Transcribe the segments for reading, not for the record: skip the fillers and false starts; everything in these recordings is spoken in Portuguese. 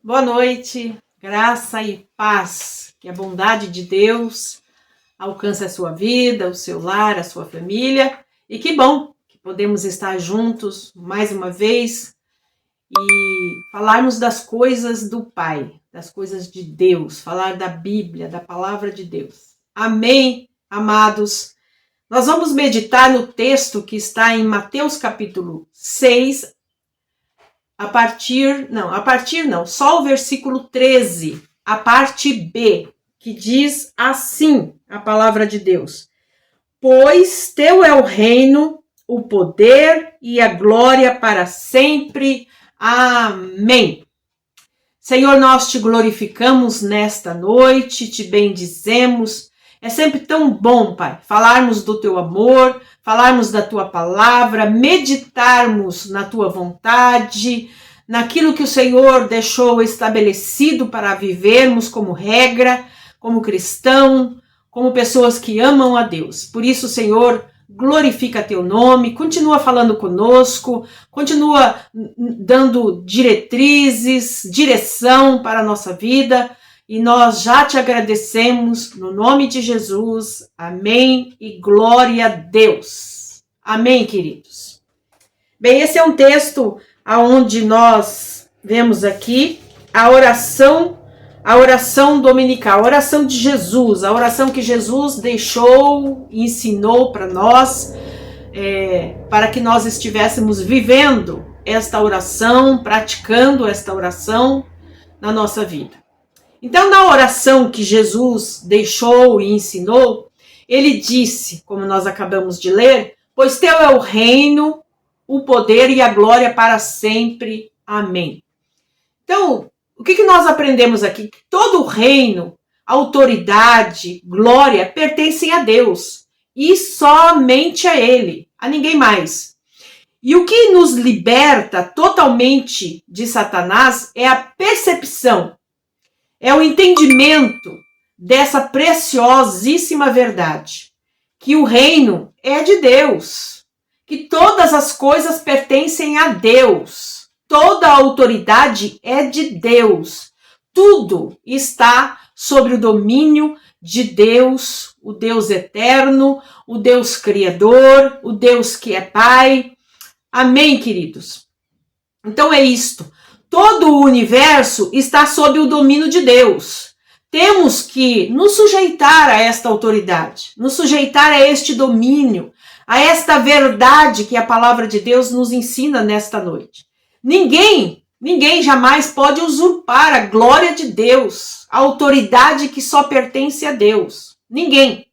Boa noite, graça e paz, que a bondade de Deus alcance a sua vida, o seu lar, a sua família, e que bom que podemos estar juntos mais uma vez e falarmos das coisas do Pai, das coisas de Deus, falar da Bíblia, da palavra de Deus. Amém, amados? Nós vamos meditar no texto que está em Mateus capítulo 6, só o versículo 13, a parte B, que diz assim a palavra de Deus: Pois teu é o reino, o poder e a glória para sempre. Amém. Senhor, nós te glorificamos nesta noite, te bendizemos. É sempre tão bom, Pai, falarmos do teu amor, falarmos da tua palavra, meditarmos na tua vontade, naquilo que o Senhor deixou estabelecido para vivermos como regra, como cristão, como pessoas que amam a Deus. Por isso, Senhor, glorifica teu nome, continua falando conosco, continua dando diretrizes, direção para a nossa vida. E nós já te agradecemos no nome de Jesus. Amém e glória a Deus. Amém, queridos. Bem, esse é um texto onde nós vemos aqui a oração dominical, a oração de Jesus, a oração que Jesus deixou e ensinou para nós, para que nós estivéssemos vivendo esta oração, praticando esta oração na nossa vida. Então, na oração que Jesus deixou e ensinou, ele disse, como nós acabamos de ler, pois teu é o reino, o poder e a glória para sempre. Amém. Então, o que nós aprendemos aqui? Que todo o reino, autoridade, glória pertencem a Deus e somente a Ele, a ninguém mais. E o que nos liberta totalmente de Satanás é a percepção, é o entendimento dessa preciosíssima verdade, que o reino é de Deus, que todas as coisas pertencem a Deus, toda a autoridade é de Deus, tudo está sobre o domínio de Deus, o Deus eterno, o Deus criador, o Deus que é Pai. Amém, queridos? Então é isto. Todo o universo está sob o domínio de Deus. Temos que nos sujeitar a esta autoridade, nos sujeitar a este domínio, a esta verdade que a palavra de Deus nos ensina nesta noite. Ninguém jamais pode usurpar a glória de Deus, a autoridade que só pertence a Deus. Ninguém.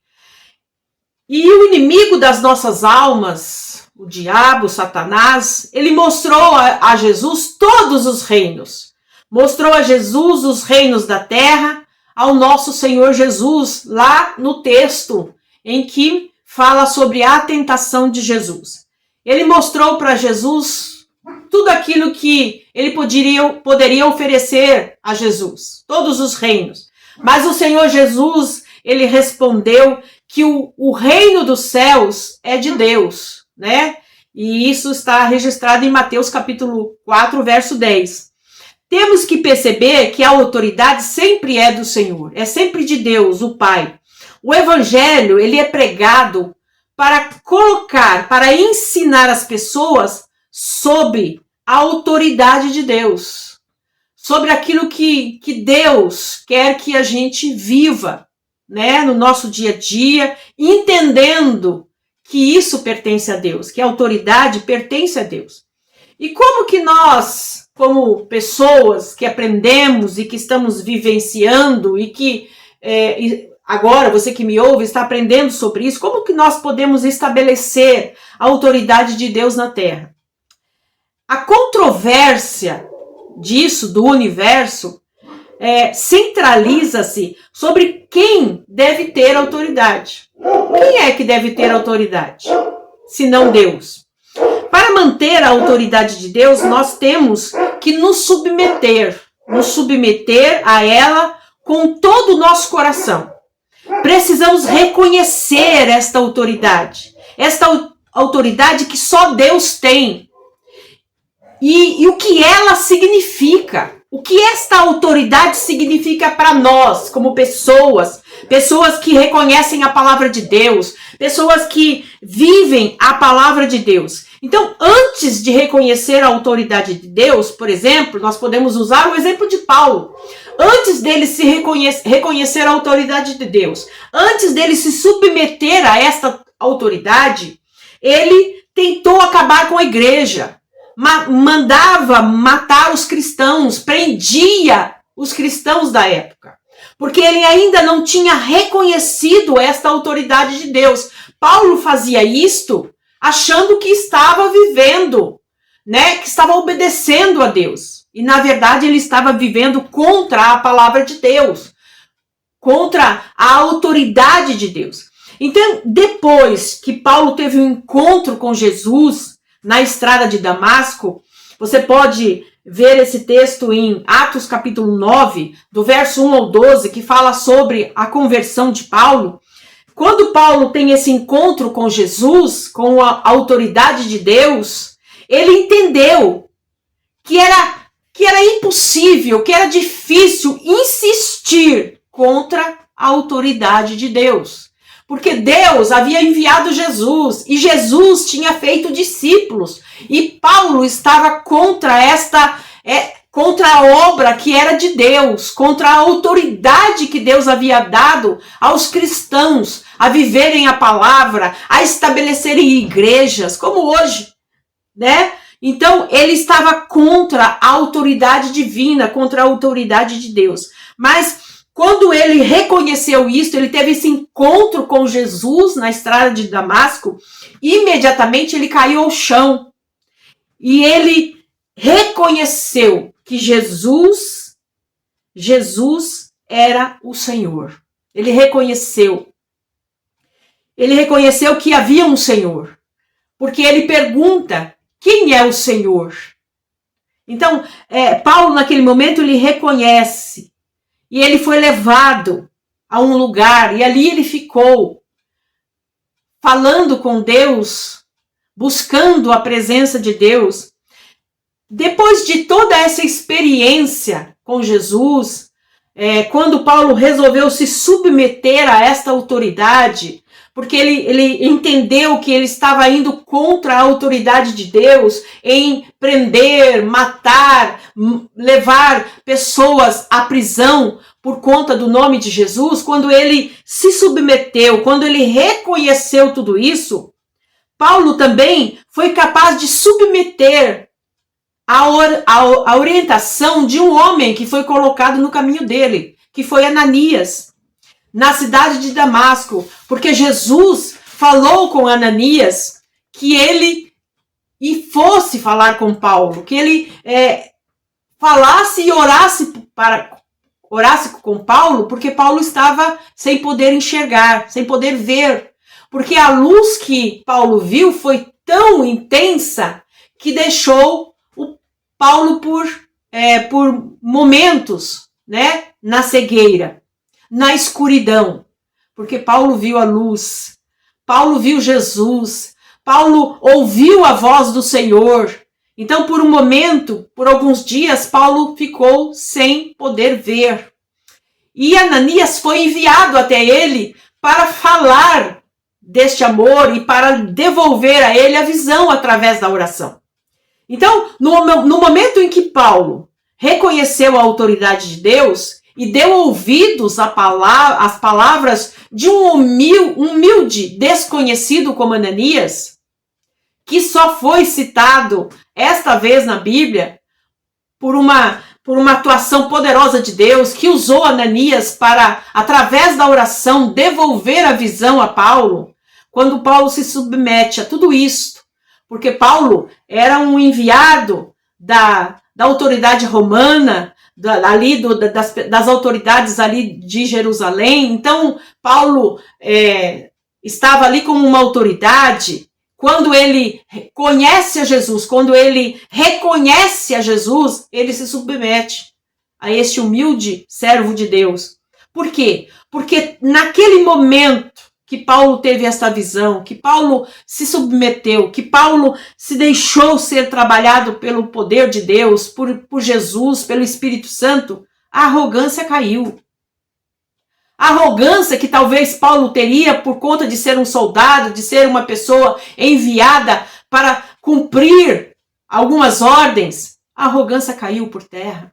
E o inimigo das nossas almas, o diabo, Satanás, ele mostrou a Jesus todos os reinos. Mostrou a Jesus os reinos da terra, ao nosso Senhor Jesus, lá no texto em que fala sobre a tentação de Jesus. Ele mostrou para Jesus tudo aquilo que ele poderia oferecer a Jesus, todos os reinos. Mas o Senhor Jesus, ele respondeu que o reino dos céus é de Deus, né? E isso está registrado em Mateus capítulo 4, verso 10. Temos que perceber que a autoridade sempre é do Senhor, é sempre de Deus, o Pai. O evangelho, ele é pregado para colocar, para ensinar as pessoas sobre a autoridade de Deus, sobre aquilo que Deus quer que a gente viva, né, no nosso dia a dia, entendendo que isso pertence a Deus, que a autoridade pertence a Deus. E como que nós, como pessoas que aprendemos e que estamos vivenciando e que agora você que me ouve está aprendendo sobre isso, como que nós podemos estabelecer a autoridade de Deus na Terra? A controvérsia disso, do universo, centraliza-se sobre quem deve ter autoridade. Quem é que deve ter autoridade, se não Deus? Para manter a autoridade de Deus, nós temos que nos submeter a ela com todo o nosso coração. Precisamos reconhecer esta autoridade que só Deus tem. E o que ela significa, O que esta autoridade significa para nós, como pessoas que reconhecem a palavra de Deus, pessoas que vivem a palavra de Deus. Então, antes de reconhecer a autoridade de Deus, por exemplo, nós podemos usar o exemplo de Paulo. Antes dele se reconhecer a autoridade de Deus, antes dele se submeter a esta autoridade, ele tentou acabar com a igreja. Mandava matar os cristãos, prendia os cristãos da época, porque ele ainda não tinha reconhecido esta autoridade de Deus. Paulo fazia isto achando que estava vivendo, né, que estava obedecendo a Deus, e na verdade ele estava vivendo contra a palavra de Deus, contra a autoridade de Deus. Então, depois que Paulo teve um encontro com Jesus na estrada de Damasco, você pode ver esse texto em Atos capítulo 9, do verso 1 ao 12, que fala sobre a conversão de Paulo. Quando Paulo tem esse encontro com Jesus, com a autoridade de Deus, ele entendeu que era impossível, que era difícil insistir contra a autoridade de Deus. Porque Deus havia enviado Jesus e Jesus tinha feito discípulos. E Paulo estava contra contra a obra que era de Deus, contra a autoridade que Deus havia dado aos cristãos a viverem a palavra, a estabelecerem igrejas, como hoje, né? Então, ele estava contra a autoridade divina, contra a autoridade de Deus. Mas quando ele reconheceu isso, ele teve esse encontro com Jesus na estrada de Damasco, imediatamente ele caiu ao chão. E ele reconheceu que Jesus era o Senhor. Ele reconheceu que havia um Senhor. Porque ele pergunta, quem é o Senhor? Então, Paulo naquele momento ele reconhece. E ele foi levado a um lugar, e ali ele ficou, falando com Deus, buscando a presença de Deus. Depois de toda essa experiência com Jesus, quando Paulo resolveu se submeter a esta autoridade, porque ele entendeu que ele estava indo contra a autoridade de Deus em prender, matar, levar pessoas à prisão por conta do nome de Jesus. Quando ele se submeteu, quando ele reconheceu tudo isso, Paulo também foi capaz de submeter a orientação de um homem que foi colocado no caminho dele, que foi Ananias, na cidade de Damasco, porque Jesus falou com Ananias que ele fosse falar com Paulo, que ele falasse e orasse com Paulo, porque Paulo estava sem poder enxergar, sem poder ver, porque a luz que Paulo viu foi tão intensa que deixou o Paulo por momentos, né, na cegueira, na escuridão, porque Paulo viu a luz, Paulo viu Jesus, Paulo ouviu a voz do Senhor. Então, por um momento, por alguns dias, Paulo ficou sem poder ver. E Ananias foi enviado até ele para falar deste amor e para devolver a ele a visão através da oração. Então, no momento em que Paulo reconheceu a autoridade de Deus e deu ouvidos às palavras de um humilde desconhecido como Ananias, que só foi citado esta vez na Bíblia por uma atuação poderosa de Deus, que usou Ananias para, através da oração, devolver a visão a Paulo, quando Paulo se submete a tudo isto, porque Paulo era um enviado da autoridade romana, das autoridades ali de Jerusalém. Então, Paulo estava ali como uma autoridade. Quando ele conhece a Jesus, quando ele reconhece a Jesus, ele se submete a este humilde servo de Deus. Por quê? Porque naquele momento que Paulo teve esta visão, que Paulo se submeteu, que Paulo se deixou ser trabalhado pelo poder de Deus, por Jesus, pelo Espírito Santo, a arrogância caiu. A arrogância que talvez Paulo teria por conta de ser um soldado, de ser uma pessoa enviada para cumprir algumas ordens, a arrogância caiu por terra.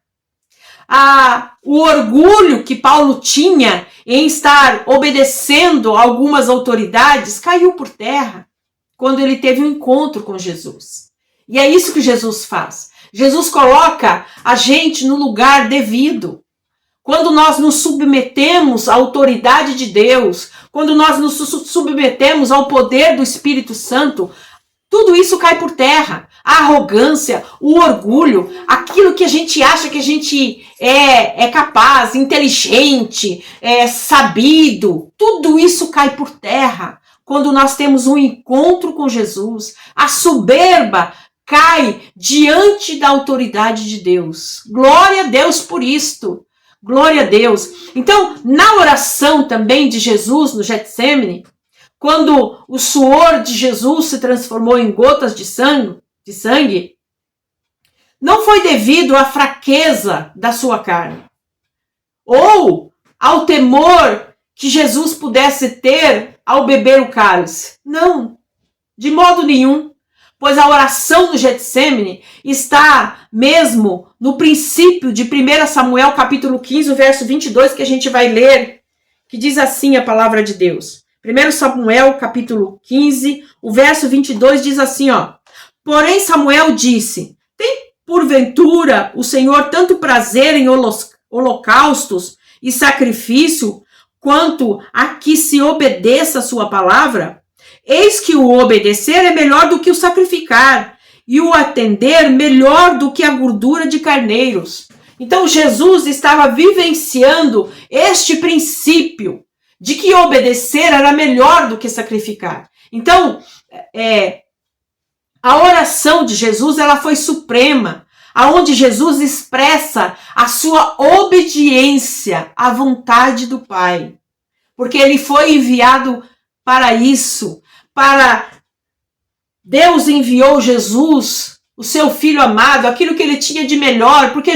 O orgulho que Paulo tinha em estar obedecendo a algumas autoridades caiu por terra quando ele teve um encontro com Jesus. E é isso que Jesus faz. Jesus coloca a gente no lugar devido. Quando nós nos submetemos à autoridade de Deus, quando nós nos submetemos ao poder do Espírito Santo, tudo isso cai por terra. A arrogância, o orgulho, aquilo que a gente acha que a gente é capaz, inteligente, sabido, tudo isso cai por terra quando nós temos um encontro com Jesus. A soberba cai diante da autoridade de Deus. Glória a Deus por isto. Glória a Deus. Então, na oração também de Jesus no Getsêmani, quando o suor de Jesus se transformou em gotas de sangue, não foi devido à fraqueza da sua carne, ou ao temor que Jesus pudesse ter ao beber o cálice. Não, de modo nenhum, pois a oração do Getsêmani está mesmo no princípio de 1 Samuel capítulo 15, o verso 22, que a gente vai ler, que diz assim a palavra de Deus. 1 Samuel capítulo 15, o verso 22 diz assim, ó. Porém Samuel disse, tem porventura o Senhor tanto prazer em holocaustos e sacrifício, quanto a que se obedeça a sua palavra? Eis que o obedecer é melhor do que o sacrificar, e o atender melhor do que a gordura de carneiros. Então Jesus estava vivenciando este princípio de que obedecer era melhor do que sacrificar. Então, a oração de Jesus, ela foi suprema, aonde Jesus expressa a sua obediência à vontade do Pai. Porque ele foi enviado para isso, Deus enviou Jesus, o seu Filho amado, aquilo que ele tinha de melhor, porque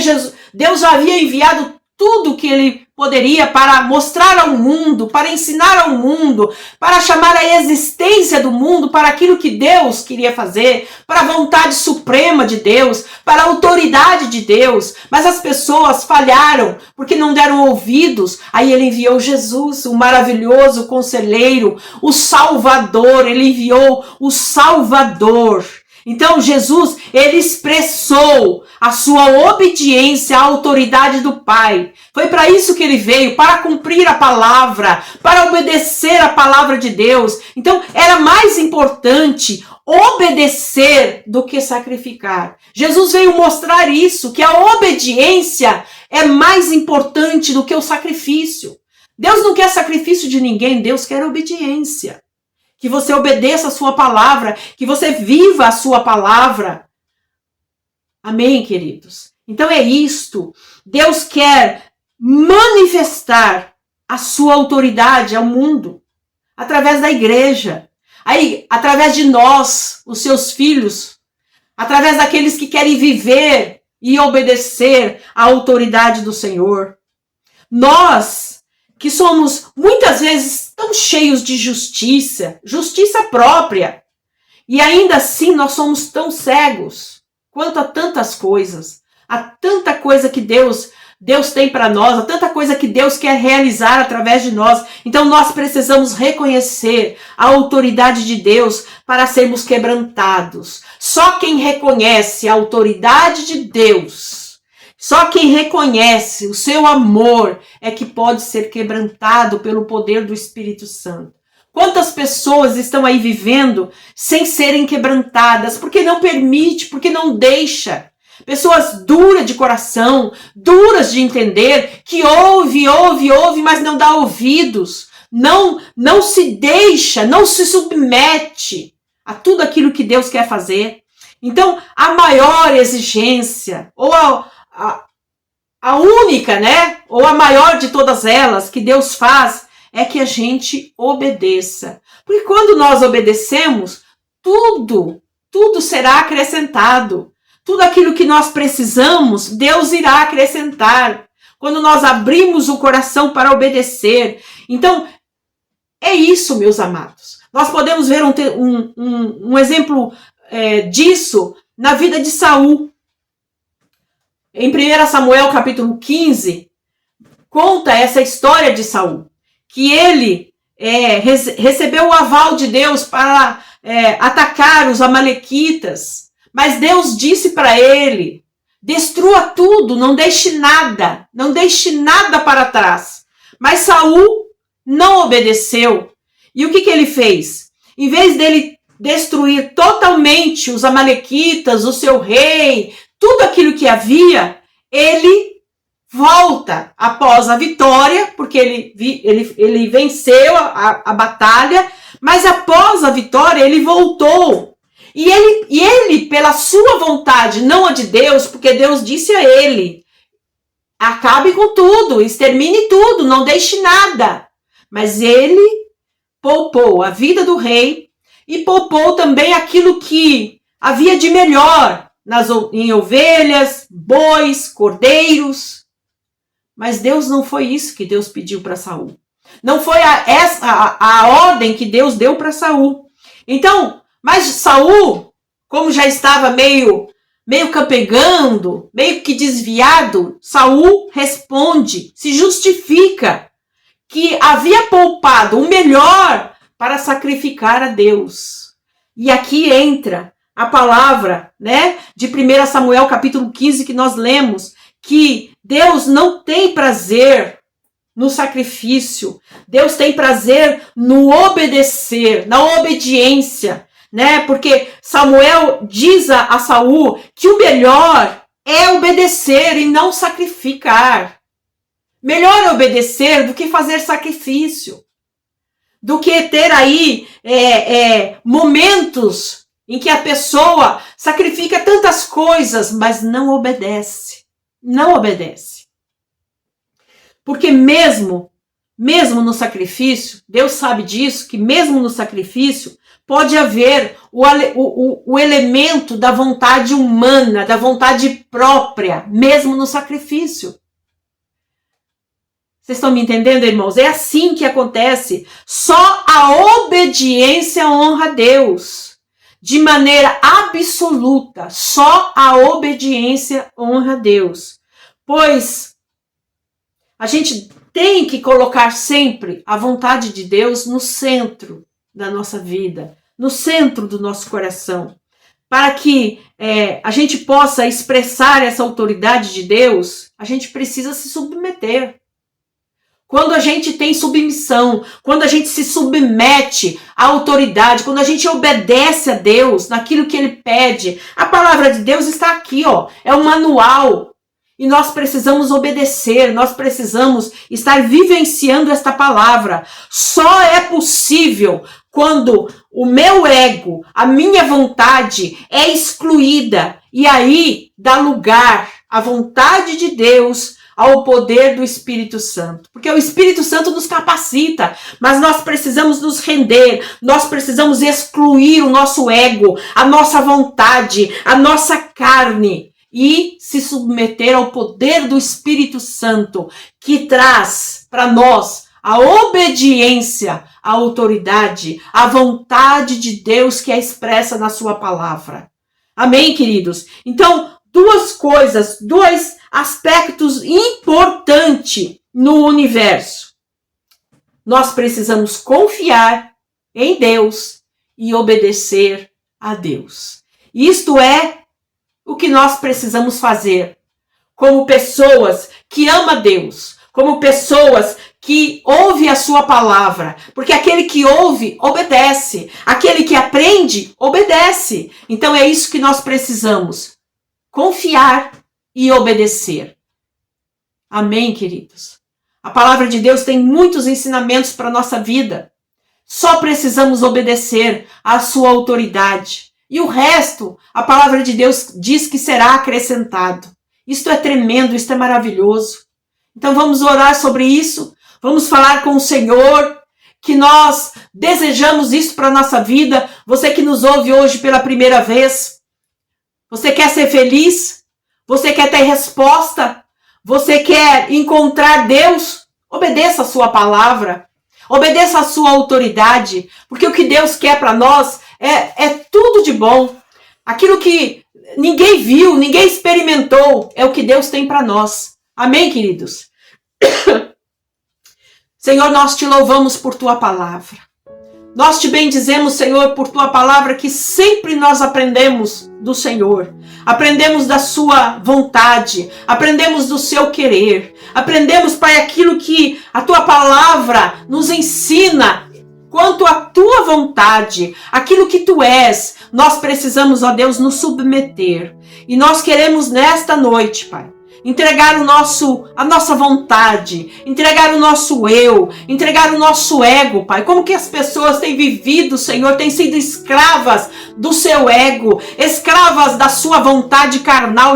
Deus havia enviado tudo que ele poderia para mostrar ao mundo, para ensinar ao mundo, para chamar a existência do mundo para aquilo que Deus queria fazer, para a vontade suprema de Deus, para a autoridade de Deus. Mas as pessoas falharam porque não deram ouvidos. Aí ele enviou Jesus, o maravilhoso conselheiro, o Salvador. Ele enviou o Salvador. Então Jesus, ele expressou a sua obediência à autoridade do Pai. Foi para isso que ele veio, para cumprir a palavra, para obedecer a palavra de Deus. Então era mais importante obedecer do que sacrificar. Jesus veio mostrar isso, que a obediência é mais importante do que o sacrifício. Deus não quer sacrifício de ninguém, Deus quer obediência. Que você obedeça a sua palavra, que você viva a sua palavra. Amém, queridos? Então é isto. Deus quer manifestar a sua autoridade ao mundo, através da igreja, aí, através de nós, os seus filhos, através daqueles que querem viver e obedecer à autoridade do Senhor. Nós, que somos muitas vezes tão cheios de justiça própria, e ainda assim nós somos tão cegos quanto a tantas coisas, a tanta coisa que Deus tem para nós, a tanta coisa que Deus quer realizar através de nós. Então nós precisamos reconhecer a autoridade de Deus para sermos quebrantados. Só quem reconhece a autoridade de Deus, só quem reconhece o seu amor é que pode ser quebrantado pelo poder do Espírito Santo. Quantas pessoas estão aí vivendo sem serem quebrantadas, porque não permite, porque não deixa. Pessoas duras de coração, duras de entender, que ouve, mas não dá ouvidos. Não se deixa, não se submete a tudo aquilo que Deus quer fazer. Então, a maior exigência, ou a única, né? Ou a maior de todas elas que Deus faz, é que a gente obedeça. Porque quando nós obedecemos, tudo será acrescentado. Tudo aquilo que nós precisamos, Deus irá acrescentar. Quando nós abrimos o coração para obedecer. Então, é isso, meus amados. Nós podemos ver um exemplo disso na vida de Saul. Em 1 Samuel capítulo 15, conta essa história de Saul. Que ele recebeu o aval de Deus para atacar os amalequitas. Mas Deus disse para ele, destrua tudo, não deixe nada para trás. Mas Saul não obedeceu. E o que ele fez? Em vez dele destruir totalmente os amalequitas, o seu rei, tudo aquilo que havia, ele volta após a vitória, porque ele venceu a batalha, mas após a vitória ele voltou. E ele, pela sua vontade, não a de Deus, porque Deus disse a ele, acabe com tudo, extermine tudo, não deixe nada. Mas ele poupou a vida do rei e poupou também aquilo que havia de melhor em ovelhas, bois, cordeiros. Mas Deus não foi isso que Deus pediu para Saul. Não foi a ordem que Deus deu para Saul. Então, mas Saul, como já estava meio campegando, meio que desviado, Saul responde, se justifica que havia poupado o melhor para sacrificar a Deus. E aqui entra a palavra, de 1 Samuel capítulo 15 que nós lemos, que Deus não tem prazer no sacrifício. Deus tem prazer no obedecer, na obediência, Porque Samuel diz a Saul que o melhor é obedecer e não sacrificar. Melhor é obedecer do que fazer sacrifício. Do que ter aí momentos em que a pessoa sacrifica tantas coisas, mas não obedece. Não obedece. Porque mesmo no sacrifício, Deus sabe disso, que mesmo no sacrifício, pode haver o elemento da vontade humana, da vontade própria, mesmo no sacrifício. Vocês estão me entendendo, irmãos? É assim que acontece. Só a obediência honra a Deus. De maneira absoluta, só a obediência honra a Deus. Pois a gente tem que colocar sempre a vontade de Deus no centro da nossa vida, no centro do nosso coração. Para que a gente possa expressar essa autoridade de Deus, a gente precisa se submeter. Quando a gente tem submissão, quando a gente se submete à autoridade, quando a gente obedece a Deus naquilo que Ele pede, a palavra de Deus está aqui, é um manual. E nós precisamos obedecer, nós precisamos estar vivenciando esta palavra. Só é possível quando o meu ego, a minha vontade é excluída. E aí dá lugar à vontade de Deus, ao poder do Espírito Santo. Porque o Espírito Santo nos capacita, mas nós precisamos nos render, nós precisamos excluir o nosso ego, a nossa vontade, a nossa carne e se submeter ao poder do Espírito Santo, que traz para nós a obediência, a autoridade, a vontade de Deus que é expressa na sua palavra. Amém, queridos? Então, dois aspectos importantes no universo. Nós precisamos confiar em Deus e obedecer a Deus. Isto é o que nós precisamos fazer como pessoas que amam Deus, como pessoas que ouvem a sua palavra, porque aquele que ouve, obedece, aquele que aprende, obedece. Então é isso que nós precisamos, confiar e obedecer. Amém, queridos? A palavra de Deus tem muitos ensinamentos para a nossa vida. Só precisamos obedecer à sua autoridade. E o resto, a palavra de Deus diz que será acrescentado. Isto é tremendo, isto é maravilhoso. Então vamos orar sobre isso. Vamos falar com o Senhor que nós desejamos isso para a nossa vida. Você que nos ouve hoje pela primeira vez, você quer ser feliz? Você quer ter resposta? Você quer encontrar Deus? Obedeça a sua palavra. Obedeça a sua autoridade. Porque o que Deus quer para nós é tudo de bom. Aquilo que ninguém viu, ninguém experimentou, é o que Deus tem para nós. Amém, queridos? Senhor, nós te louvamos por tua palavra. Nós te bendizemos, Senhor, por tua palavra, que sempre nós aprendemos do Senhor. Aprendemos da sua vontade, aprendemos do seu querer. Aprendemos, Pai, aquilo que a tua palavra nos ensina quanto à tua vontade, aquilo que tu és. Nós precisamos, ó Deus, nos submeter. E nós queremos nesta noite, Pai, entregar a nossa vontade, entregar o nosso eu, entregar o nosso ego, Pai. Como que as pessoas têm vivido, Senhor, têm sido escravas do seu ego, escravas da sua vontade carnal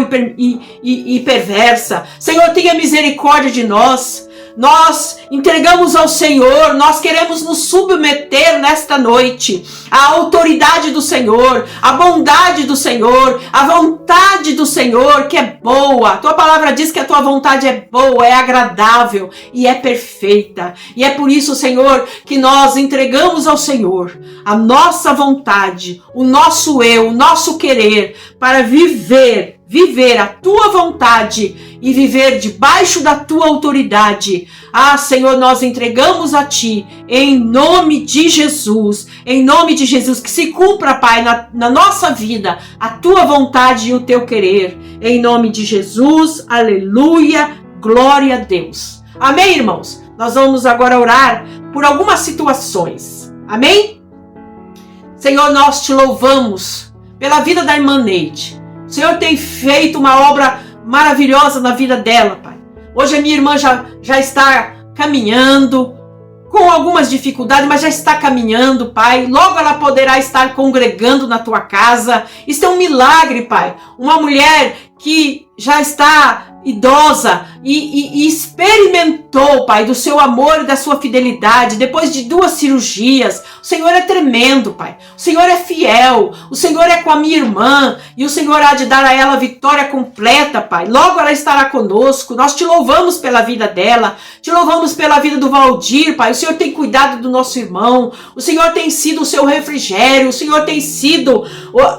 e perversa. Senhor, tenha misericórdia de nós. Nós entregamos ao Senhor, nós queremos nos submeter nesta noite à autoridade do Senhor, à bondade do Senhor, à vontade do Senhor, que é boa. A tua palavra diz que a tua vontade é boa, é agradável e é perfeita. E é por isso, Senhor, que nós entregamos ao Senhor a nossa vontade, o nosso eu, o nosso querer, para viver a tua vontade e viver debaixo da tua autoridade. Ah, Senhor, nós entregamos a ti em nome de Jesus, que se cumpra, Pai, na nossa vida a tua vontade e o teu querer, em nome de Jesus. Aleluia, glória a Deus. Amém, irmãos? Nós vamos agora orar por algumas situações. Amém? Senhor, nós te louvamos pela vida da irmã Neide. O Senhor tem feito uma obra maravilhosa na vida dela, Pai. Hoje a minha irmã já está caminhando, com algumas dificuldades, mas já está caminhando, Pai. Logo ela poderá estar congregando na tua casa. Isso é um milagre, Pai. Uma mulher que já está idosa e experimentou, Pai, do seu amor e da sua fidelidade, depois de 2 cirurgias. O Senhor é tremendo, Pai. O Senhor é fiel. O Senhor é com a minha irmã e o Senhor há de dar a ela a vitória completa, Pai. Logo ela estará conosco. Nós te louvamos pela vida dela. Te louvamos pela vida do Valdir, Pai. O Senhor tem cuidado do nosso irmão. O Senhor tem sido o seu refrigério. O Senhor tem sido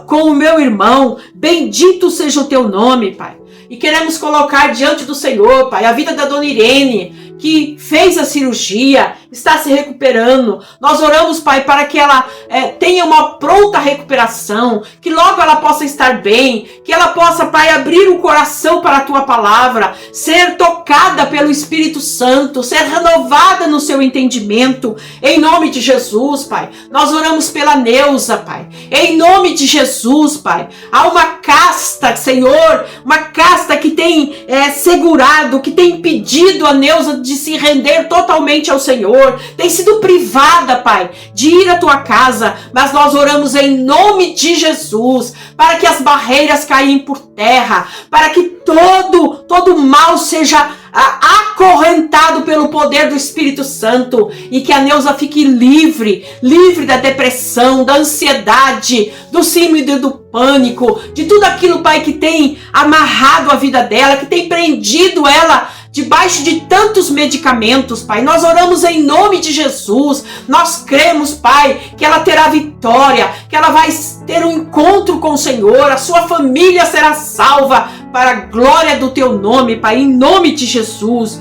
com o meu irmão. Bendito seja o teu nome, Pai. E queremos colocar diante do Senhor, Pai, a vida da dona Irene, que fez a cirurgia, está se recuperando. Nós oramos, Pai, para que ela tenha uma pronta recuperação, que logo ela possa estar bem, que ela possa, Pai, abrir o coração para a Tua palavra, ser tocada pelo Espírito Santo, ser renovada no seu entendimento, em nome de Jesus, Pai. Nós oramos pela Neuza, Pai, em nome de Jesus, Pai. Há uma casta, Senhor, uma casta que tem segurado, que tem impedido a Neuza de se render totalmente ao Senhor, tem sido privada, Pai, de ir à tua casa, mas nós oramos em nome de Jesus, para que as barreiras caem por terra, para que todo mal seja acorrentado pelo poder do Espírito Santo, e que a Neuza fique livre da depressão, da ansiedade, do síndrome do pânico, de tudo aquilo, Pai, que tem amarrado a vida dela, que tem prendido ela debaixo de tantos medicamentos, Pai. Nós oramos em nome de Jesus. Nós cremos, Pai, que ela terá vitória, que ela vai ter um encontro com o Senhor, a sua família será salva para a glória do teu nome, Pai, em nome de Jesus,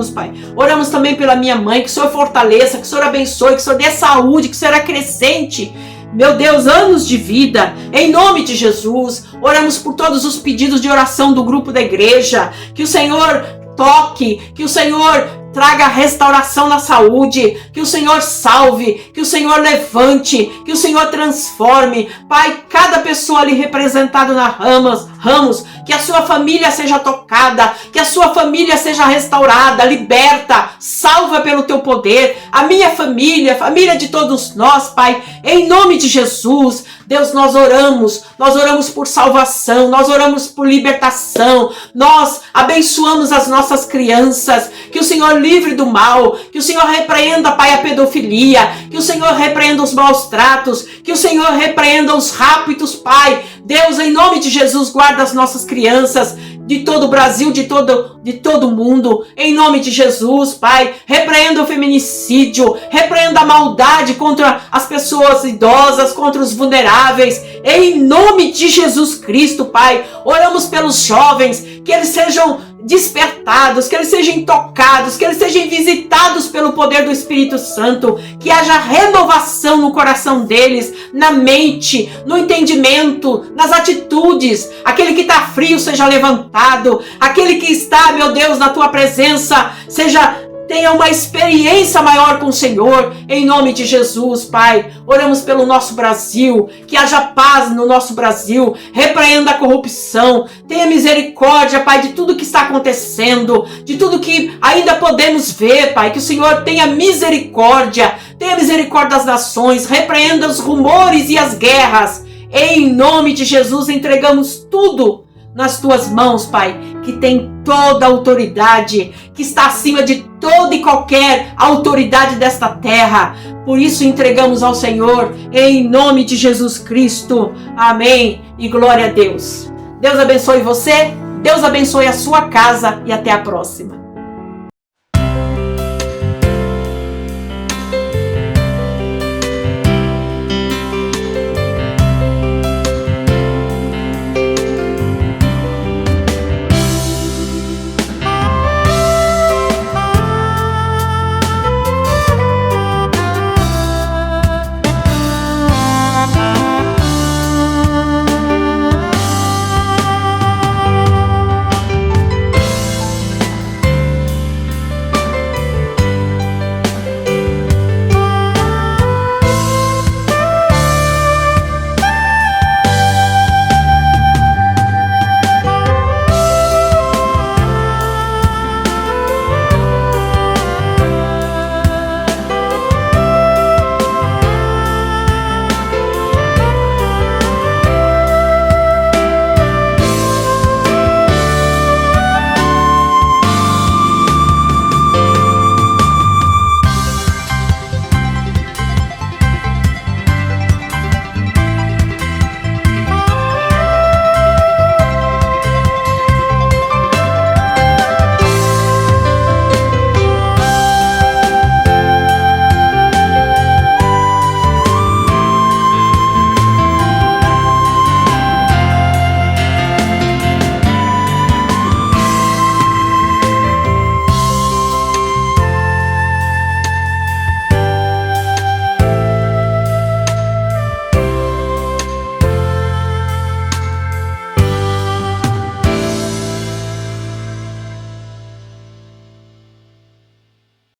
Pai. Oramos também pela minha mãe, que o Senhor fortaleça, que o Senhor abençoe, que o Senhor dê saúde, que o Senhor acrescente, meu Deus, anos de vida, em nome de Jesus. Oramos por todos os pedidos de oração do grupo da igreja, que o Senhor toque, que o Senhor traga restauração na saúde, que o Senhor salve, que o Senhor levante, que o Senhor transforme, Pai, cada pessoa ali representada na Ramos, que a sua família seja tocada, que a sua família seja restaurada, liberta, salva pelo teu poder, a minha família, a família de todos nós, Pai, em nome de Jesus. Deus, nós oramos por salvação, nós oramos por libertação, nós abençoamos as nossas crianças, que o Senhor livre do mal, que o Senhor repreenda, Pai, a pedofilia, que o Senhor repreenda os maus tratos, que o Senhor repreenda os rápidos, Pai. Deus, em nome de Jesus, guarda as nossas crianças, de todo o Brasil, de todo o mundo, em nome de Jesus, Pai. Repreenda o feminicídio, repreenda a maldade contra as pessoas idosas, contra os vulneráveis, em nome de Jesus Cristo, Pai. Oramos pelos jovens, que eles sejam despertados, que eles sejam tocados, que eles sejam visitados pelo poder do Espírito Santo, que haja renovação no coração deles, na mente, no entendimento, nas atitudes. Aquele que está frio seja levantado, aquele que está, meu Deus, na tua presença, tenha uma experiência maior com o Senhor, em nome de Jesus, Pai. Oramos pelo nosso Brasil, que haja paz no nosso Brasil, repreenda a corrupção, tenha misericórdia, Pai, de tudo que está acontecendo, de tudo que ainda podemos ver, Pai, que o Senhor tenha misericórdia das nações, repreenda os rumores e as guerras, em nome de Jesus. Entregamos tudo nas tuas mãos, Pai, que tem toda a autoridade, que está acima de toda e qualquer autoridade desta terra. Por isso entregamos ao Senhor, em nome de Jesus Cristo. Amém e glória a Deus. Deus abençoe você, Deus abençoe a sua casa e até a próxima.